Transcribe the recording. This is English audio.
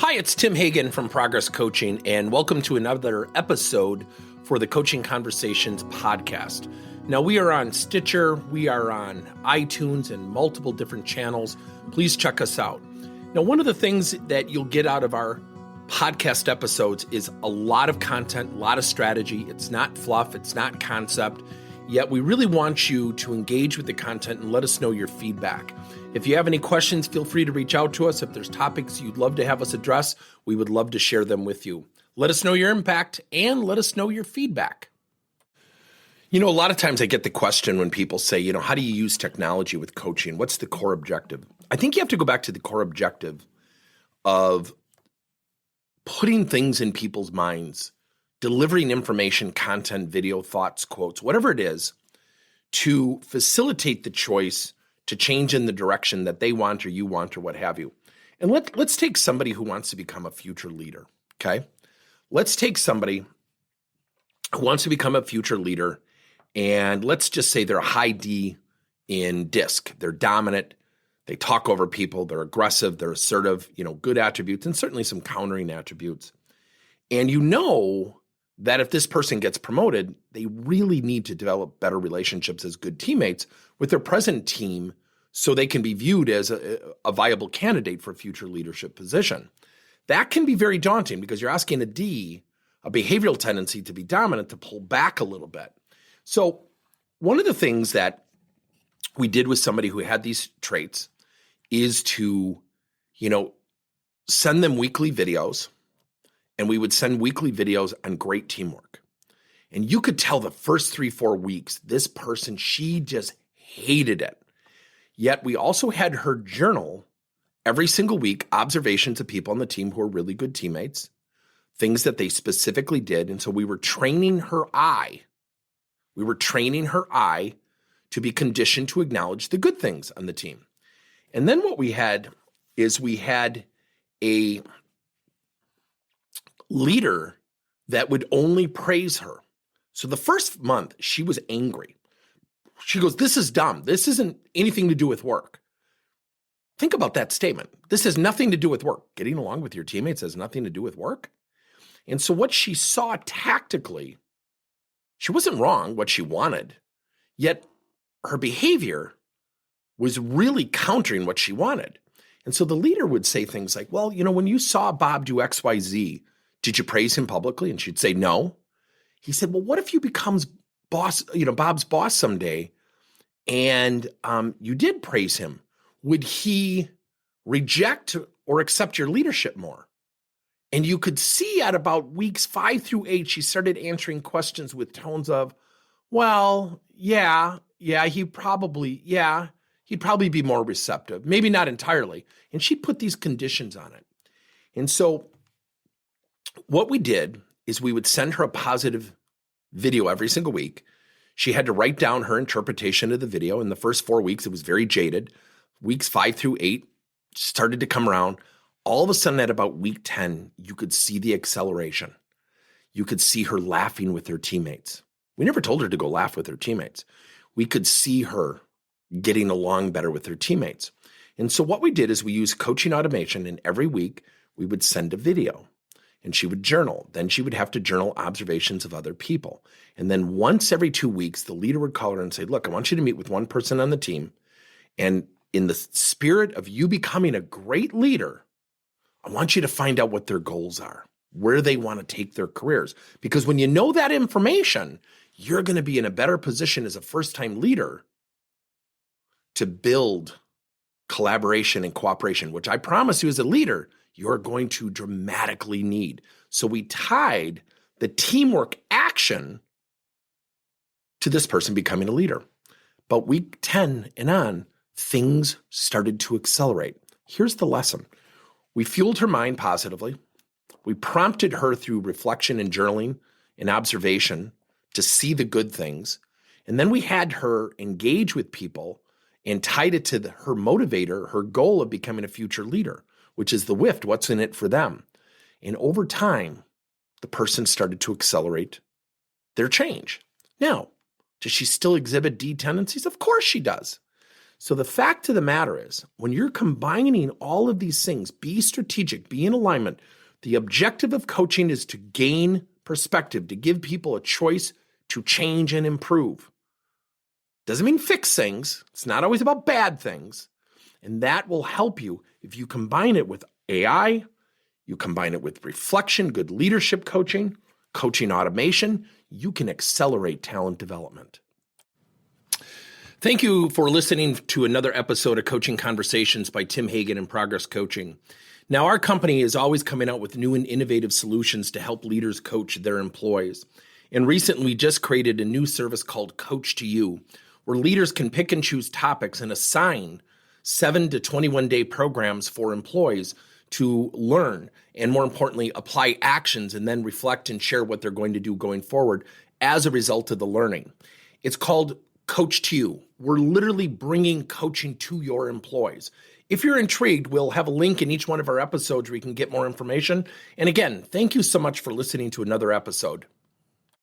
Hi, it's Tim Hagen from Progress Coaching, and welcome to another episode for the Coaching Conversations podcast. Now, we are on Stitcher, we are on iTunes, and multiple different channels. Please check us out. Now, one of the things that you'll get out of our podcast episodes is a lot of content, a lot of strategy. It's not fluff, it's not concept, yet we really want you to engage with the content and let us know your feedback. If you have any questions, feel free to reach out to us. If there's topics you'd love to have us address, we would love to share them with you. Let us know your impact and let us know your feedback. You know, a lot of times I get the question when people say, how do you use technology with coaching? What's the core objective? I think you have to go back to the core objective of putting things in people's minds, delivering information, content, video, thoughts, quotes, whatever it is, to facilitate the choice to change in the direction that they want or you want or what have you. And let's take somebody who wants to become a future leader, okay? Let's take somebody who wants to become a future leader, and let's just say they're a high D in DISC. They're dominant, they talk over people, they're aggressive, they're assertive, good attributes, and certainly some countering attributes. And you know that if this person gets promoted, they really need to develop better relationships as good teammates with their present team so they can be viewed as a viable candidate for a future leadership position. That can be very daunting because you're asking a D, a behavioral tendency to be dominant, to pull back a little bit. So one of the things that we did with somebody who had these traits is to, send them weekly videos. And we would send weekly videos on great teamwork. And you could tell the first 3-4 weeks, this person, she just hated it. Yet we also had her journal every single week, observations of people on the team who are really good teammates, things that they specifically did. And so we were training her eye. We were training her eye to be conditioned to acknowledge the good things on the team. And then what we had is we had a leader that would only praise her. So the first month, she was angry. She goes, "This is dumb. This isn't anything to do with work." Think about that statement. This has nothing to do with work. Getting along with your teammates has nothing to do with work. And so what she saw tactically, she wasn't wrong what she wanted, yet her behavior was really countering what she wanted. And so the leader would say things like, "Well, when you saw Bob do XYZ, did you praise him publicly?" And she'd say, "No." He said, "Well, what if you becomes boss, Bob's boss someday, and you did praise him? Would he reject or accept your leadership more?" And you could see at about weeks 5 through 8, she started answering questions with tones of, "Well, he'd probably be more receptive, maybe not entirely." And she'd put these conditions on it. And so what we did is we would send her a positive video every single week. She had to write down her interpretation of the video. In the first 4 weeks, it was very jaded. Weeks 5 through 8 started to come around. All of a sudden, at about week 10, you could see the acceleration. You could see her laughing with her teammates. We never told her to go laugh with her teammates. We could see her getting along better with her teammates. And so what we did is we used coaching automation, and every week we would send a video. And she would journal. Then she would have to journal observations of other people. And then once every 2 weeks, the leader would call her and say, "Look, I want you to meet with one person on the team. And in the spirit of you becoming a great leader, I want you to find out what their goals are, where they want to take their careers." Because when you know that information, you're going to be in a better position as a first-time leader to build collaboration and cooperation, which I promise you as a leader, you're going to dramatically need. So we tied the teamwork action to this person becoming a leader. But week 10 and on, things started to accelerate. Here's the lesson. We fueled her mind positively. We prompted her through reflection and journaling and observation to see the good things. And then we had her engage with people and tied it to her motivator, her goal of becoming a future leader, which is the WIFT, what's in it for them. And over time, the person started to accelerate their change. Now, does she still exhibit D tendencies? Of course she does. So the fact of the matter is, when you're combining all of these things, be strategic, be in alignment. The objective of coaching is to gain perspective, to give people a choice to change and improve. Doesn't mean fix things. It's not always about bad things. And that will help you if you combine it with AI, you combine it with reflection, good leadership coaching, coaching automation, you can accelerate talent development. Thank you for listening to another episode of Coaching Conversations by Tim Hagen and Progress Coaching. Now, our company is always coming out with new and innovative solutions to help leaders coach their employees. And recently, we just created a new service called Coach to You, where leaders can pick and choose topics and assign 7 to 21-day programs for employees to learn and, more importantly, apply actions and then reflect and share what they're going to do going forward as a result of the learning. It's called Coach to You. We're literally bringing coaching to your employees. If you're intrigued, we'll have a link in each one of our episodes where you can get more information. And again, thank you so much for listening to another episode.